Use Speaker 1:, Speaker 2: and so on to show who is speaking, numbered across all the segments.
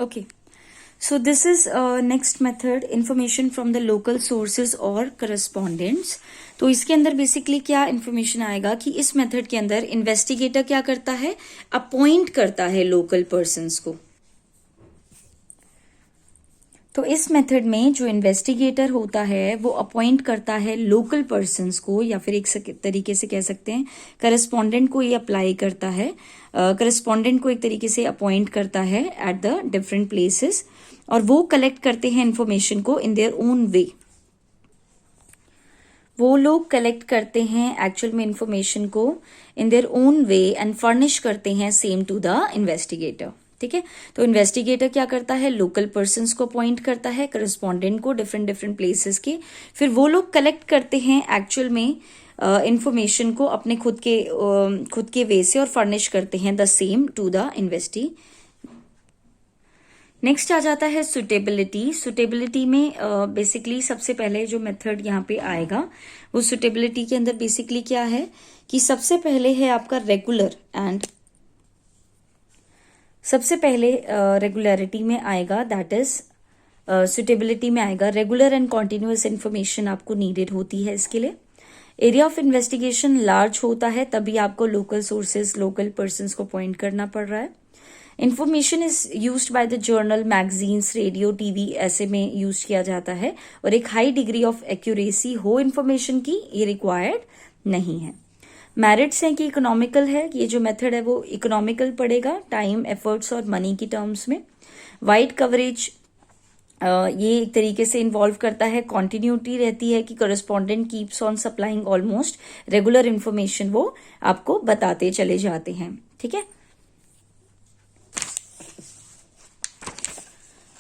Speaker 1: Okay. So this is next method, information from the local sources और correspondents. तो इसके अंदर बेसिकली क्या इन्फॉर्मेशन आएगा कि इस मेथड के अंदर इन्वेस्टिगेटर क्या करता है, अपॉइंट करता है लोकल पर्सन्स को. तो इस मेथड में जो इन्वेस्टिगेटर होता है वो अपॉइंट करता है लोकल पर्सन्स को, या फिर एक तरीके से कह सकते हैं करस्पॉन्डेंट को ये अप्लाई करता है. करस्पॉन्डेंट को एक तरीके से अपॉइंट करता है एट द डिफरेंट प्लेसेस, और वो कलेक्ट करते हैं इन्फॉर्मेशन को इन देयर ओन वे. वो लोग कलेक्ट करते हैं एक्चुअल में इन्फॉर्मेशन को in their own way and furnish करते हैं सेम टू द इन्वेस्टिगेटर. ठीक है. तो इन्वेस्टिगेटर क्या करता है, लोकल पर्सन्स को अपॉइंट करता है, करस्पॉन्डेंट को डिफरेंट डिफरेंट प्लेसेस के. फिर वो लोग कलेक्ट करते हैं एक्चुअल में इंफॉर्मेशन को अपने खुद के वे से और फर्निश करते हैं the same to the investee. Next आ जाता है सुटेबिलिटी. सुटेबिलिटी में बेसिकली सबसे पहले जो मेथड यहाँ पे आएगा वो सुटेबिलिटी के अंदर बेसिकली क्या है कि सबसे पहले है आपका रेगुलर एंड सबसे पहले रेगुलरिटी में आएगा, दैट इज सुटेबिलिटी में आएगा रेगुलर एंड कॉन्टिन्यूअस इन्फॉर्मेशन आपको नीडेड होती है. इसके लिए एरिया ऑफ इन्वेस्टिगेशन लार्ज होता है तभी आपको लोकल सोर्सेज लोकल पर्सन्स को पॉइंट करना पड़ रहा है. Information is used by the journal, magazines, radio, TV ऐसे में यूज किया जाता है, और एक हाई डिग्री ऑफ एक्यूरेसी हो इन्फॉर्मेशन की ये रिक्वायर्ड नहीं है. मेरिट्स हैं कि इकोनॉमिकल है, ये जो मेथड है वो इकोनॉमिकल पड़ेगा टाइम, एफर्ट्स और मनी की टर्म्स में. वाइड कवरेज ये एक तरीके से इन्वॉल्व करता है, कॉन्टिन्यूटी रहती है कि correspondent keeps on supplying almost regular information, वो आपको बताते चले जाते हैं. ठीक है.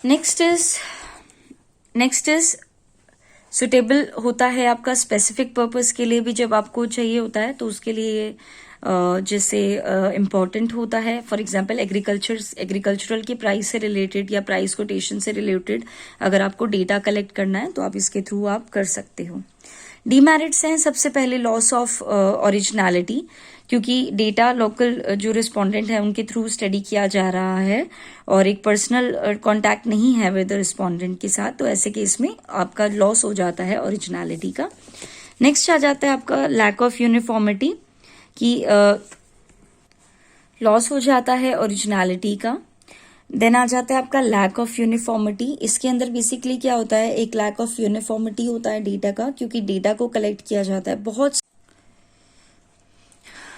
Speaker 1: नेक्स्ट इज सुटेबल होता है आपका स्पेसिफिक पर्पस के लिए भी जब आपको चाहिए होता है, तो उसके लिए जैसे इम्पॉर्टेंट होता है. फॉर एग्जांपल एग्रीकल्चरल की प्राइस से रिलेटेड या प्राइस कोटेशन से रिलेटेड अगर आपको डेटा कलेक्ट करना है तो आप इसके थ्रू आप कर सकते हो. डीमेरिट्स हैं सबसे पहले लॉस ऑफ ओरिजिनलिटी, क्योंकि डेटा लोकल जो रिस्पोंडेंट है उनके थ्रू स्टडी किया जा रहा है और एक पर्सनल कांटेक्ट नहीं है विद रिस्पोंडेंट के साथ, तो ऐसे केस में आपका लॉस हो जाता है ओरिजिनलिटी का. नेक्स्ट आ जाता है आपका लैक ऑफ यूनिफॉर्मिटी, कि लॉस हो जाता है ओरिजिनलिटी का. देन आ जाता है आपका लैक ऑफ यूनिफॉर्मिटी. इसके अंदर बेसिकली क्या होता है, एक लैक ऑफ यूनिफॉर्मिटी होता है डेटा का, क्योंकि डेटा को कलेक्ट किया जाता है बहुत,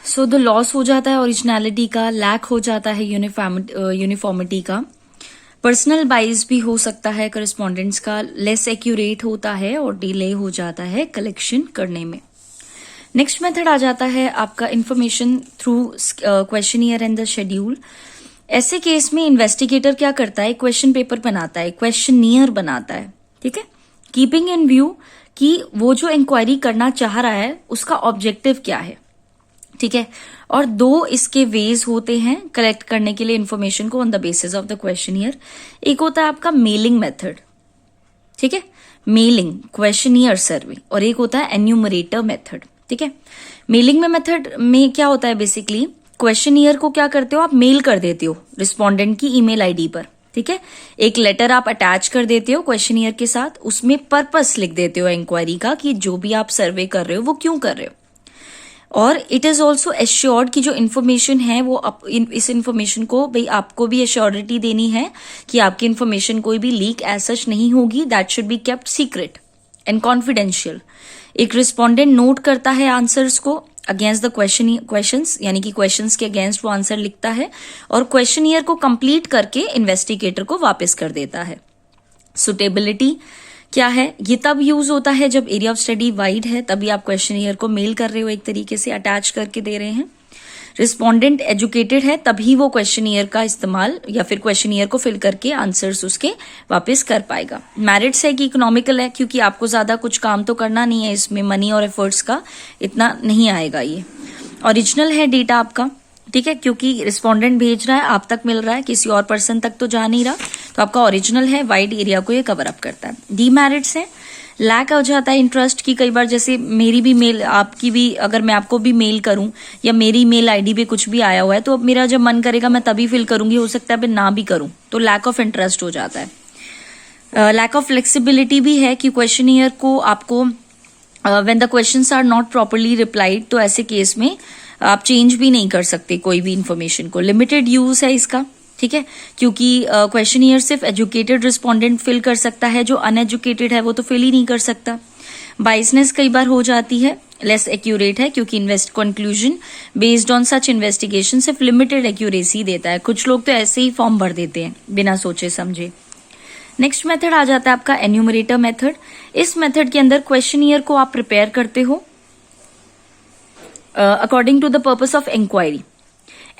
Speaker 1: सो द लॉस हो जाता है ओरिजिनलिटी का, लैक हो जाता है यूनिफॉर्मिटी का. पर्सनल बाइस भी हो सकता है करस्पॉन्डेंट्स का, लेस एक्यूरेट होता है और डिले हो जाता है कलेक्शन करने में. नेक्स्ट मेथड आ जाता है आपका information through questionnaire and the schedule. ऐसे केस में इन्वेस्टिगेटर क्या करता है, क्वेश्चन पेपर बनाता है, क्वेश्चनियर बनाता है. ठीक है. कीपिंग इन व्यू कि वो जो इंक्वायरी करना चाह रहा है उसका ऑब्जेक्टिव क्या है. ठीक है. और दो इसके वेज होते हैं कलेक्ट करने के लिए इन्फॉर्मेशन को on the basis of the questionnaire. एक होता है आपका मेलिंग मेथड. ठीक है, मेलिंग क्वेश्चनियर सर्वे, और एक होता है एन्यूमरेटर मेथड. ठीक है. मेलिंग में मेथड में क्या होता है, बेसिकली क्वेश्चनियर को क्या करते हो आप, मेल कर देते हो रिस्पोंडेंट की ईमेल आईडी पर. ठीक है. एक लेटर आप अटैच कर देते हो क्वेश्चनियर के साथ, उसमें पर्पस लिख देते हो इंक्वायरी का कि जो भी आप सर्वे कर रहे हो वो क्यों कर रहे हो. और इट इज ऑल्सो एश्योर्ड कि जो इन्फॉर्मेशन है वो इस इन्फॉर्मेशन को भाई आपको भी एश्योरिटी देनी है कि आपकी इन्फॉर्मेशन कोई भी लीक एज सच नहीं होगी, that should be kept secret and confidential. एक रिस्पोंडेंट नोट करता है आंसर्स को अगेंस्ट द क्वेश्चंस, यानी कि क्वेश्चंस के अगेंस्ट वो आंसर लिखता है और क्वेश्चनियर को कंप्लीट करके इन्वेस्टिगेटर को वापस कर देता है. सुटेबिलिटी क्या है, ये तब यूज होता है जब एरिया ऑफ स्टडी वाइड है, तभी आप क्वेश्चनियर को मेल कर रहे हो, एक तरीके से अटैच करके दे रहे हैं. रिस्पोंडेंट एजुकेटेड है तभी वो क्वेश्चनियर का इस्तेमाल या फिर क्वेश्चनियर को फिल करके आंसर्स उसके वापस कर पाएगा. मेरिट्स है कि इकोनॉमिकल है, क्योंकि आपको ज्यादा कुछ काम तो करना नहीं है, इसमें मनी और एफर्ट्स का इतना नहीं आएगा. ये ओरिजिनल है डेटा आपका. ठीक है, क्योंकि रिस्पोंडेंट भेज रहा है, आप तक मिल रहा है, किसी और पर्सन तक तो जा नहीं रहा, तो आपका ओरिजिनल है, वाइड एरिया को ये कवर अप करता है। डीमेरिट्स है, लैक हो जाता है इंटरेस्ट की। कई बार जैसे मेरी भी मेल, आपकी भी, अगर मैं आपको भी मेल करूं या मेरी मेल आईडी पे कुछ भी आया हुआ है तो अब मेरा जब मन करेगा मैं तभी फिल करूंगी, हो सकता है मैं ना भी करूं, तो लैक ऑफ इंटरेस्ट हो जाता है। लैक ऑफ फ्लेक्सिबिलिटी भी है कि क्वेश्चनियर को आपको when the questions are not properly replied, तो ऐसे केस में आप चेंज भी नहीं कर सकते कोई भी इंफॉर्मेशन को। लिमिटेड यूज है इसका, ठीक है, क्योंकि क्वेश्चनियर सिर्फ एजुकेटेड रिस्पोंडेंट फिल कर सकता है, जो अनएजुकेटेड है वो तो फिल ही नहीं कर सकता। बाइसनेस कई बार हो जाती है, लेस एक्यूरेट है क्योंकि conclusion based on such investigation सिर्फ लिमिटेड एक्यूरेसी देता है। कुछ लोग तो ऐसे ही फॉर्म भर देते हैं बिना सोचे समझे। नेक्स्ट मेथड आ जाता है आपका एन्यूमरेटर मेथड। इस मेथड के अंदर क्वेश्चनियर को आप प्रिपेयर करते हो according to the purpose of inquiry.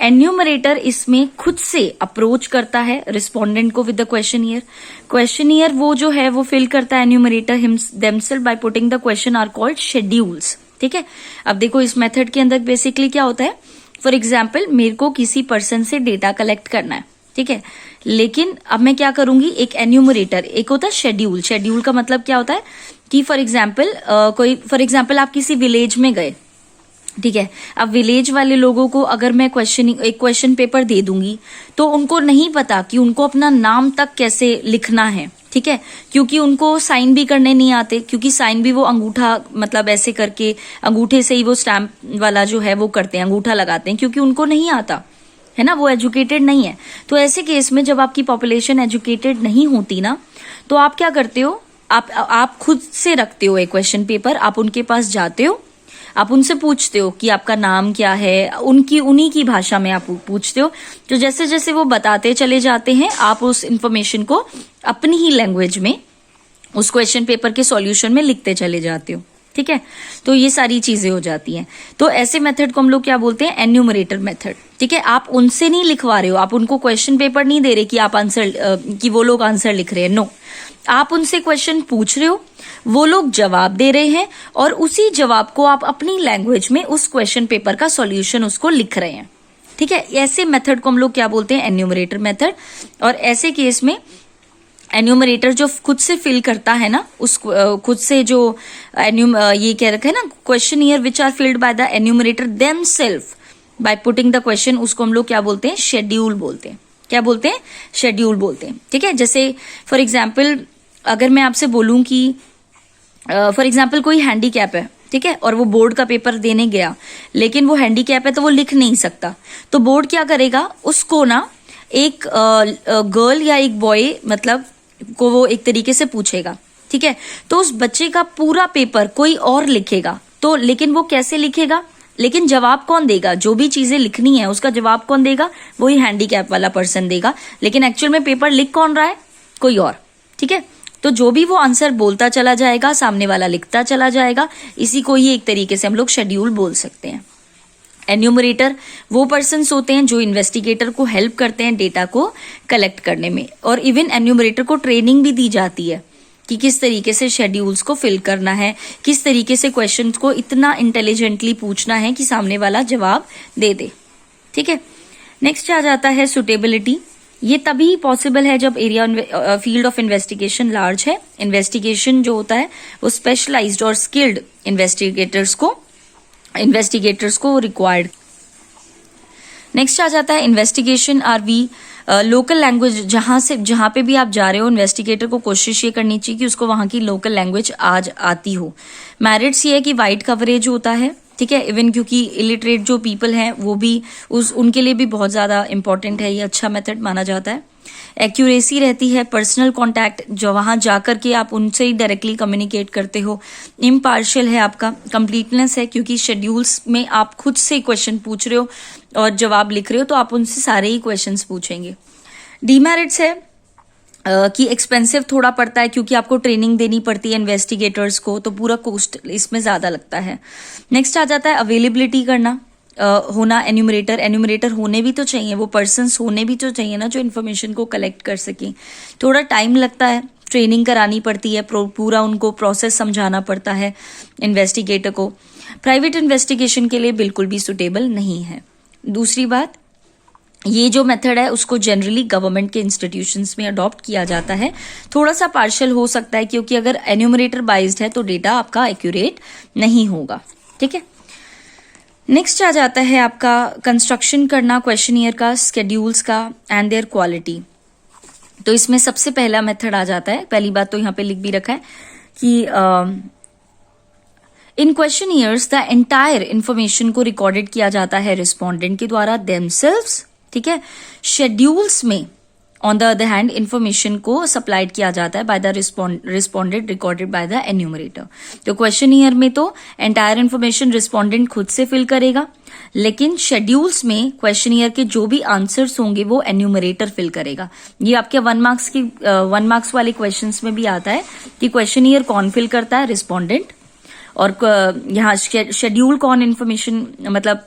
Speaker 1: Enumerator इसमें खुद से अप्रोच करता है रिस्पोंडेंट को विद द क्वेश्चनियर। क्वेश्चनियर वो जो है वो फिल करता है enumerator themselves by putting the question are called schedules, ठीक है। अब देखो इस मेथड के अंदर बेसिकली क्या होता है, फॉर एग्जाम्पल मेरे को किसी पर्सन से डेटा कलेक्ट करना है, ठीक है, लेकिन अब मैं क्या करूंगी, एक एन्यूमरेटर, एक होता है शेड्यूल। शेड्यूल का मतलब क्या होता है कि फॉर एग्जाम्पल आप किसी विलेज में गए, ठीक है। अब विलेज वाले लोगों को अगर मैं एक क्वेश्चन पेपर दे दूंगी तो उनको नहीं पता कि उनको अपना नाम तक कैसे लिखना है, ठीक है, क्योंकि उनको साइन भी करने नहीं आते, क्योंकि साइन भी वो अंगूठा मतलब ऐसे करके अंगूठे से ही वो स्टैम्प वाला जो है वो करते हैं, अंगूठा लगाते हैं, क्योंकि उनको नहीं आता है ना, वो एजुकेटेड नहीं है। तो ऐसे केस में जब आपकी पॉपुलेशन एजुकेटेड नहीं होती ना, तो आप क्या करते हो, आप खुद से रखते हो एक क्वेश्चन पेपर, आप उनके पास जाते हो, आप उनसे पूछते हो कि आपका नाम क्या है, उन्हीं की भाषा में आप पूछते हो। तो जैसे जैसे वो बताते चले जाते हैं आप उस इंफॉर्मेशन को अपनी ही लैंग्वेज में उस क्वेश्चन पेपर के सॉल्यूशन में लिखते चले जाते हो, ठीक है। तो ये सारी चीजें हो जाती हैं। तो ऐसे मेथड को हम लोग क्या बोलते हैं, एन्यूमरेटर मेथड, ठीक है। आप उनसे नहीं लिखवा रहे हो, आप उनको क्वेश्चन पेपर नहीं दे रहे कि आप आंसर कि वो लोग आंसर लिख रहे हैं, नो, आप उनसे क्वेश्चन पूछ रहे हो, वो लोग जवाब दे रहे हैं और उसी जवाब को आप अपनी लैंग्वेज में उस क्वेश्चन पेपर का सॉल्यूशन उसको लिख रहे हैं, ठीक है। ऐसे मेथड को हम लोग क्या बोलते हैं, एन्यूमरेटर मेथड। और ऐसे केस में एन्यूमरेटर जो खुद से फिल करता है ना, उस खुद से जो ये कह रखा है ना, questionnaire which are filled by the enumerator themselves by putting the question, उसको हम लोग क्या बोलते हैं, शेड्यूल बोलते हैं। क्या बोलते हैं, शेड्यूल बोलते हैं, ठीक है। जैसे फॉर एग्जाम्पल अगर मैं आपसे बोलूं कि फॉर एग्जाम्पल कोई हैंडीकैप है, ठीक है, और वो बोर्ड का पेपर देने गया, लेकिन वो हैंडीकैप है तो वो लिख नहीं सकता, तो बोर्ड क्या करेगा, उसको ना एक गर्ल या एक बॉय मतलब को वो एक तरीके से पूछेगा, ठीक है। तो उस बच्चे का पूरा पेपर कोई और लिखेगा, तो लेकिन वो कैसे लिखेगा, लेकिन जवाब कौन देगा, जो भी चीजें लिखनी है उसका जवाब कौन देगा, वही हैंडीकैप वाला पर्सन देगा, लेकिन एक्चुअल में पेपर लिख कौन रहा है, कोई और, ठीक है। तो जो भी वो आंसर बोलता चला जाएगा, सामने वाला लिखता चला जाएगा, इसी को ही एक तरीके से हम लोग शेड्यूल बोल सकते हैं। एन्यूमरेटर वो पर्सन्स होते हैं जो इन्वेस्टिगेटर को हेल्प करते हैं डेटा को कलेक्ट करने में, और इवन एन्यूमरेटर को ट्रेनिंग भी दी जाती है कि किस तरीके से शेड्यूल्स को फिल करना है, किस तरीके से क्वेश्चंस को इतना इंटेलिजेंटली पूछना है कि सामने वाला जवाब दे दे, ठीक है। नेक्स्ट आ जाता है सुटेबिलिटी। ये तभी पॉसिबल है जब area field of investigation large है। इन्वेस्टिगेशन जो होता है वो स्पेशलाइज्ड और स्किल्ड इन्वेस्टिगेटर्स को रिक्वायर्ड। नेक्स्ट आ जाता है इन्वेस्टिगेशन आरवी लोकल लैंग्वेज। जहां पे भी आप जा रहे हो, इन्वेस्टिगेटर को कोशिश ये करनी चाहिए कि उसको वहां की लोकल लैंग्वेज आज आती हो। मेरिट्स ये है कि वाइड कवरेज होता है, ठीक है, इवन क्योंकि इलिटरेट जो पीपल हैं वो भी उनके लिए भी बहुत ज्यादा इंपॉर्टेंट है, ये अच्छा मेथड माना जाता है। एक्यूरेसी रहती है, पर्सनल कांटेक्ट, जो वहां जाकर के आप उनसे ही डायरेक्टली कम्युनिकेट करते हो। इम्पार्शियल है आपका, कंप्लीटनेस है क्योंकि शेड्यूल्स में आप खुद से क्वेश्चन पूछ रहे हो और जवाब लिख रहे हो, तो आप उनसे सारे ही क्वेश्चंस पूछेंगे। डीमेरिट्स है कि एक्सपेंसिव थोड़ा पड़ता है क्योंकि आपको ट्रेनिंग देनी पड़ती है इन्वेस्टिगेटर्स को, तो पूरा कॉस्ट इसमें ज्यादा लगता है। नेक्स्ट आ जाता है अवेलेबिलिटी करना होना। एन्यूमरेटर होने भी तो चाहिए, वो पर्सन्स होने भी तो चाहिए ना जो इन्फॉर्मेशन को कलेक्ट कर सकें। थोड़ा टाइम लगता है, ट्रेनिंग करानी पड़ती है, पूरा उनको प्रोसेस समझाना पड़ता है इन्वेस्टिगेटर को। प्राइवेट इन्वेस्टिगेशन के लिए बिल्कुल भी सुटेबल नहीं है। दूसरी बात, ये जो मेथड है उसको जनरली गवर्नमेंट के इंस्टीट्यूशंस में अडॉप्ट किया जाता है। थोड़ा सा पार्शियल हो सकता है क्योंकि अगर एन्यूमरेटर बाइज्ड है तो डेटा आपका एक्यूरेट नहीं होगा। ठीक है, नेक्स्ट आ जाता है आपका कंस्ट्रक्शन करना क्वेश्चनियर का, स्केड्यूल्स का एंड देयर क्वालिटी। तो इसमें सबसे पहला मेथड आ जाता है, पहली बात तो यहां पे लिख भी रखा है कि इन क्वेश्चनियर्स द एंटायर इंफॉर्मेशन को रिकॉर्डेड किया जाता है रिस्पोंडेंट के द्वारा देमसेल्व्स। ठीक है, शेड्यूल्स में on the other hand information को सप्लाइड किया जाता है by the respondent recorded by the enumerator. तो क्वेश्चनियर में तो एंटायर इंफॉर्मेशन रिस्पोंडेंट खुद से फिल करेगा, लेकिन शेड्यूल्स में क्वेश्चनियर के जो भी आंसर्स होंगे वो एन्यूमरेटर फिल करेगा। ये आपके 1 मार्क्स वाले क्वेश्चंस में भी आता है कि क्वेश्चनियर कौन फिल करता है, रिस्पोंडेंट, और यहाँ शेड्यूल कौन इंफॉर्मेशन मतलब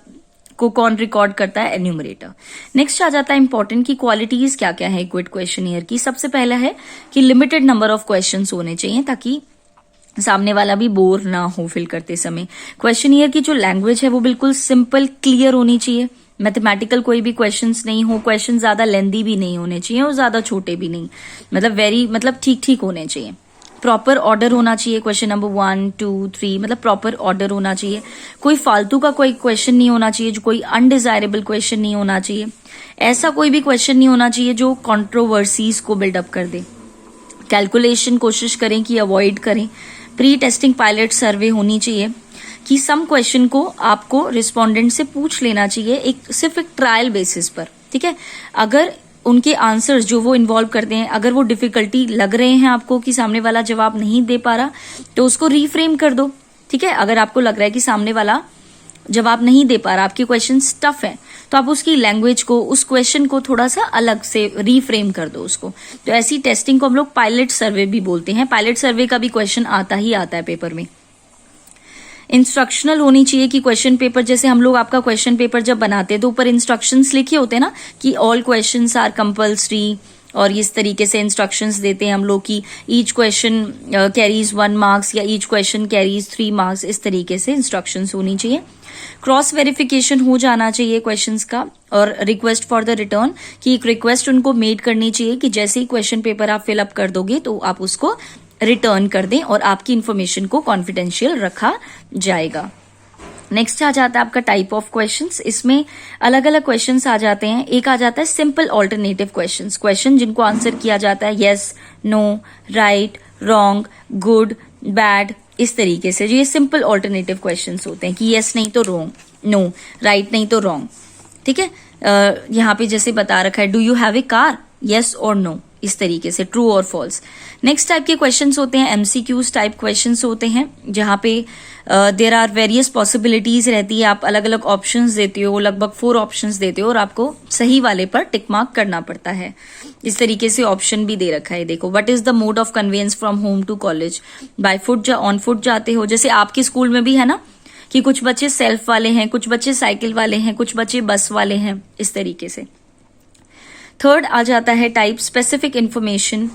Speaker 1: को कौन रिकॉर्ड करता है, एन्यूमरेटर। नेक्स्ट आ जाता है इंपॉर्टेंट की क्वालिटीज क्या क्या है क्विट क्वेश्चनियर की। सबसे पहला है कि लिमिटेड नंबर ऑफ क्वेश्चंस होने चाहिए ताकि सामने वाला भी बोर ना हो फिल करते समय। क्वेश्चनियर की जो लैंग्वेज है वो बिल्कुल सिंपल क्लियर होनी चाहिए, मैथमेटिकल कोई भी क्वेश्चंस नहीं हो, क्वेश्चन ज्यादा लेंदी भी नहीं होने चाहिए और ज्यादा छोटे भी नहीं, मतलब ठीक ठीक होने चाहिए। प्रॉपर ऑर्डर होना चाहिए, क्वेश्चन नंबर 1 2 3 मतलब प्रॉपर ऑर्डर होना चाहिए। कोई फालतू का कोई क्वेश्चन नहीं होना चाहिए, जो कोई अनडिजायरेबल क्वेश्चन नहीं होना चाहिए। ऐसा कोई भी क्वेश्चन नहीं होना चाहिए जो कंट्रोवर्सीज को बिल्डअप कर दे। कैलकुलेशन कोशिश करें कि अवॉइड करें। प्री टेस्टिंग पायलट सर्वे होनी चाहिए कि सम क्वेश्चन को आपको रिस्पोंडेंट से पूछ लेना चाहिए सिर्फ एक ट्रायल बेसिस पर। ठीक है, अगर उनके आंसर्स जो वो इन्वॉल्व करते हैं, अगर वो डिफिकल्टी लग रहे हैं आपको कि सामने वाला जवाब नहीं दे पा रहा, तो उसको रीफ्रेम कर दो। ठीक है, अगर आपको लग रहा है कि सामने वाला जवाब नहीं दे पा रहा, आपके क्वेश्चन टफ है, तो आप उसकी लैंग्वेज को, उस क्वेश्चन को थोड़ा सा अलग से रीफ्रेम कर दो उसको। तो ऐसी टेस्टिंग को हम लोग पायलट सर्वे भी बोलते हैं। पायलट सर्वे का भी क्वेश्चन आता ही आता है पेपर में। इंस्ट्रक्शनल होनी चाहिए कि क्वेश्चन पेपर, जैसे हम लोग आपका क्वेश्चन पेपर जब बनाते हैं तो ऊपर इंस्ट्रक्शंस लिखे होते हैं ना कि ऑल क्वेश्चंस आर कंपल्सरी, और इस तरीके से इंस्ट्रक्शंस देते हैं हम लोग कि ईच क्वेश्चन कैरीज 1 मार्क्स या ईच क्वेश्चन कैरीज 3 मार्क्स, इस तरीके से इंस्ट्रक्शंस होनी चाहिए। क्रॉस वेरिफिकेशन हो जाना चाहिए क्वेश्चंस का, और रिक्वेस्ट फॉर द रिटर्न की एक रिक्वेस्ट उनको मेड करनी चाहिए कि जैसे ही क्वेश्चन पेपर आप फिलअप कर दोगे तो आप उसको रिटर्न कर दें और आपकी इंफॉर्मेशन को कॉन्फिडेंशियल रखा जाएगा। नेक्स्ट आ जाता है आपका टाइप ऑफ क्वेश्चंस। इसमें अलग अलग क्वेश्चंस आ जाते हैं। एक आ जाता है सिंपल ऑल्टरनेटिव क्वेश्चंस, क्वेश्चन जिनको आंसर किया जाता है yes, no, right, wrong, good, bad, इस तरीके से। जो ये सिंपल ऑल्टरनेटिव क्वेश्चंस होते हैं कि यस नहीं तो रॉन्ग, नो राइट नहीं तो रॉन्ग। ठीक है, यहाँ पे जैसे बता रखा है do you have a car, yes और नो, इस तरीके से ट्रू और फॉल्स। नेक्स्ट टाइप के क्वेश्चंस होते हैं एमसीक्यूज टाइप क्वेश्चंस होते हैं, जहां पे देयर आर वेरियस पॉसिबिलिटीज रहती है। आप अलग अलग ऑप्शंस देते हो, लगभग 4 ऑप्शंस देते हो और आपको सही वाले पर टिक मार्क करना पड़ता है। इस तरीके से ऑप्शन भी दे रखा है। देखो, what is the mode of conveyance from home to college, by foot या ऑन फुट जाते हो। जैसे आपके स्कूल में भी है ना कि कुछ बच्चे सेल्फ वाले हैं, कुछ बच्चे साइकिल वाले हैं, कुछ बच्चे बस वाले हैं, इस तरीके से। थर्ड आ जाता है टाइप स्पेसिफिक इंफॉर्मेशन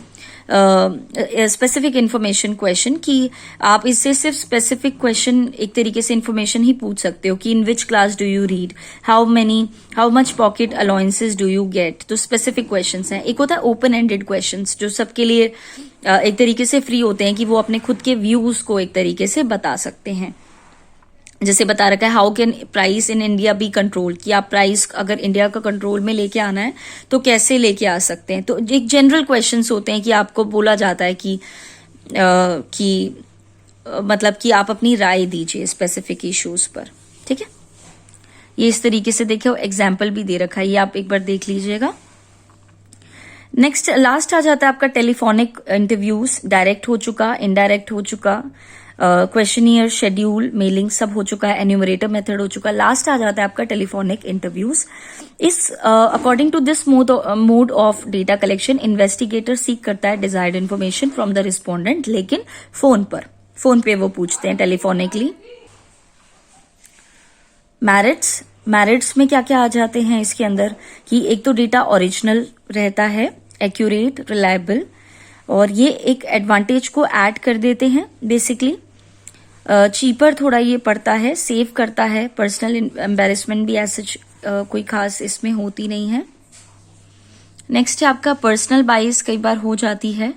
Speaker 1: क्वेश्चन, कि आप इससे सिर्फ स्पेसिफिक क्वेश्चन एक तरीके से इंफॉर्मेशन ही पूछ सकते हो कि in which class do you read, how much pocket allowances do you get. तो स्पेसिफिक क्वेश्चंस हैं। एक होता है ओपन एंडेड क्वेश्चंस, जो सबके लिए एक तरीके से फ्री होते हैं कि वो अपने खुद के व्यूज को एक तरीके से बता सकते हैं। जैसे बता रखा है how can price in India be control, कि आप प्राइस अगर इंडिया का कंट्रोल में लेके आना है तो कैसे लेके आ सकते हैं। तो एक जनरल क्वेश्चंस होते हैं कि आपको बोला जाता है कि मतलब कि आप अपनी राय दीजिए स्पेसिफिक इश्यूज पर। ठीक है, ये इस तरीके से देखो एग्जाम्पल भी दे रखा है, ये आप एक बार देख लीजिएगा। नेक्स्ट लास्ट आ जाता है आपका टेलीफोनिक इंटरव्यूज, डायरेक्ट हो चुका, इनडायरेक्ट हो चुका, क्वेश्चनियर, शेड्यूल, मेलिंग सब हो चुका है, एन्यूमरेटर मेथड हो चुका है। लास्ट आ जाता है आपका टेलीफोनिक इंटरव्यूज। इस according to this mode of data collection, investigator seek करता है desired information from the respondent, लेकिन फोन पे वो पूछते हैं टेलीफोनिकली। मैरिट्स में क्या क्या आ जाते हैं इसके अंदर, कि एक तो डेटा ओरिजिनल रहता है, एक्यूरेट, रिलायबल, और ये एक एडवांटेज को ऐड कर देते हैं बेसिकली। चीपर थोड़ा ये पड़ता है, सेव करता है, पर्सनल एम्बेरसमेंट भी ऐसे कोई खास इसमें होती नहीं है। नेक्स्ट है आपका पर्सनल बाइस कई बार हो जाती है।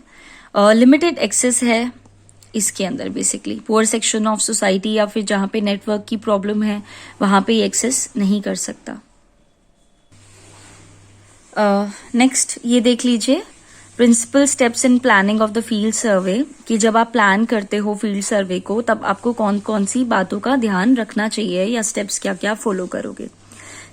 Speaker 1: लिमिटेड एक्सेस है इसके अंदर, basically poor section of society या फिर जहां पे नेटवर्क की प्रॉब्लम है वहां पे एक्सेस नहीं कर सकता। नेक्स्ट ये देख लीजिए, principal steps in planning of the field survey, कि जब आप प्लान करते हो फील्ड सर्वे को तब आपको कौन कौन सी बातों का ध्यान रखना चाहिए या स्टेप्स क्या क्या फॉलो करोगे।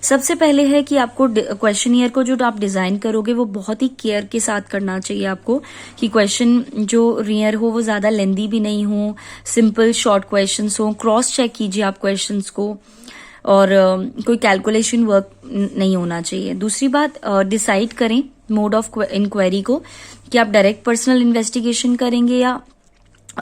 Speaker 1: सबसे पहले है कि आपको क्वेश्चनियर को जो आप डिजाइन करोगे वो बहुत ही केयर के साथ करना चाहिए आपको, कि क्वेश्चन जो रियर हो वो ज्यादा लेंदी भी नहीं हो, सिंपल शॉर्ट क्वेश्चंस हो। क्रॉस चेक कीजिए आप क्वेश्चंस को, और कोई कैलकुलेशन वर्क नहीं होना चाहिए। दूसरी बात, डिसाइड करें मोड ऑफ इंक्वायरी को, कि आप डायरेक्ट पर्सनल इन्वेस्टिगेशन करेंगे या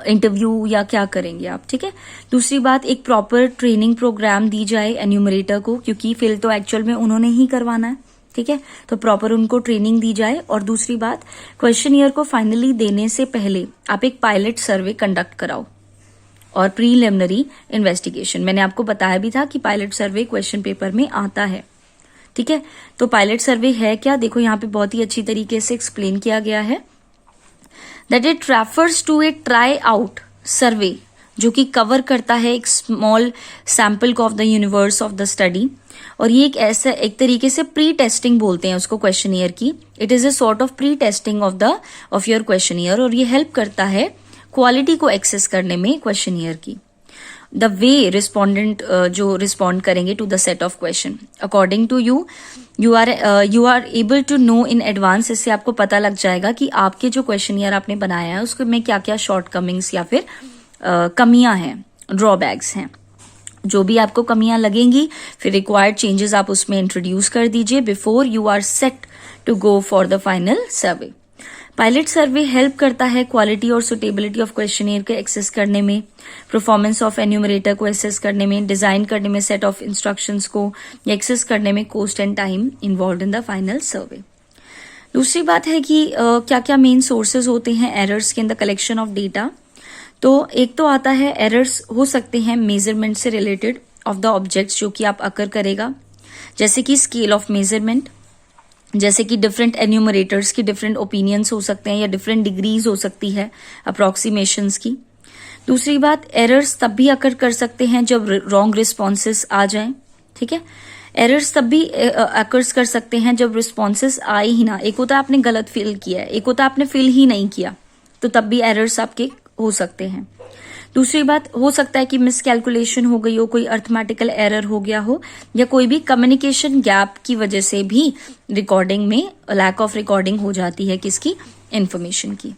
Speaker 1: इंटरव्यू या क्या करेंगे आप, ठीक है। दूसरी बात, एक प्रॉपर ट्रेनिंग प्रोग्राम दी जाए एन्यूमरेटर को, क्योंकि फिल तो एक्चुअल में उन्होंने ही करवाना है, ठीक है, तो प्रॉपर उनको ट्रेनिंग दी जाए। और दूसरी बात, क्वेश्चनियर को फाइनली देने से पहले आप एक पायलट सर्वे कंडक्ट कराओ और प्रीलिमिनरी इन्वेस्टिगेशन। मैंने आपको बताया भी था कि पायलट सर्वे क्वेश्चन पेपर में आता है, ठीक है। तो पायलट सर्वे है क्या, देखो यहाँ पे बहुत ही अच्छी तरीके से एक्सप्लेन किया गया है, that it refers to a try out survey, जो कि कवर करता है एक small sample of the universe of the study. और ये एक तरीके से प्री टेस्टिंग बोलते हैं उसको क्वेश्चनियर की। It is a sort of pre testing of your questionnaire, और ये हेल्प करता है क्वालिटी को एक्सेस करने में क्वेश्चनियर की। द वे रिस्पोंडेंट जो रिस्पॉन्ड करेंगे to the set of question according to you are able to know in advance. इससे आपको पता लग जाएगा कि आपके जो क्वेश्चनियर आपने बनाया है उसमें क्या क्या शॉर्टकमिंग्स या फिर कमियां हैं, ड्रॉबैक्स हैं। जो भी आपको कमियां लगेंगी फिर रिक्वायर्ड चेंजेस आप उसमें इंट्रोड्यूस कर दीजिए before you are set to go for the final survey. Pilot survey help करता है क्वालिटी और सुटेबिलिटी ऑफ क्वेश्चनियर के एक्सेस करने में, परफॉर्मेंस ऑफ एन्यूमरेटर को एक्सेस करने में, डिजाइन करने में सेट ऑफ इंस्ट्रक्शंस को एक्सेस करने में, cost and time involve in the final survey. दूसरी बात है कि क्या क्या मेन सोर्सेज होते हैं एरर्स के in the collection of data. तो एक तो आता है एरर्स हो सकते हैं मेजरमेंट से रिलेटेड ऑफ द ऑब्जेक्ट्स, जो कि आप अकर करेगा, जैसे कि स्केल ऑफ मेजरमेंट, जैसे कि डिफरेंट एन्यूमरेटर्स की डिफरेंट ओपिनियंस हो सकते हैं या डिफरेंट डिग्रीज हो सकती है अप्रोक्सीमेशंस की। दूसरी बात, एरर्स तब भी अकर कर सकते हैं जब रॉन्ग रिस्पॉन्सेस आ जाएं, ठीक है। एरर्स तब भी अकर्स कर सकते हैं जब रिस्पॉन्सेस आए ही ना। एक होता है आपने गलत फिल किया है, एक होता है आपने फिल ही नहीं किया, तो तब भी एरर्स आपके हो सकते हैं। दूसरी बात, हो सकता है कि मिसकैलकुलेशन हो गई हो, कोई अर्थमेटिकल एरर हो गया हो, या कोई भी कम्युनिकेशन गैप की वजह से भी रिकॉर्डिंग में लैक ऑफ रिकॉर्डिंग हो जाती है किसकी, इंफॉर्मेशन की।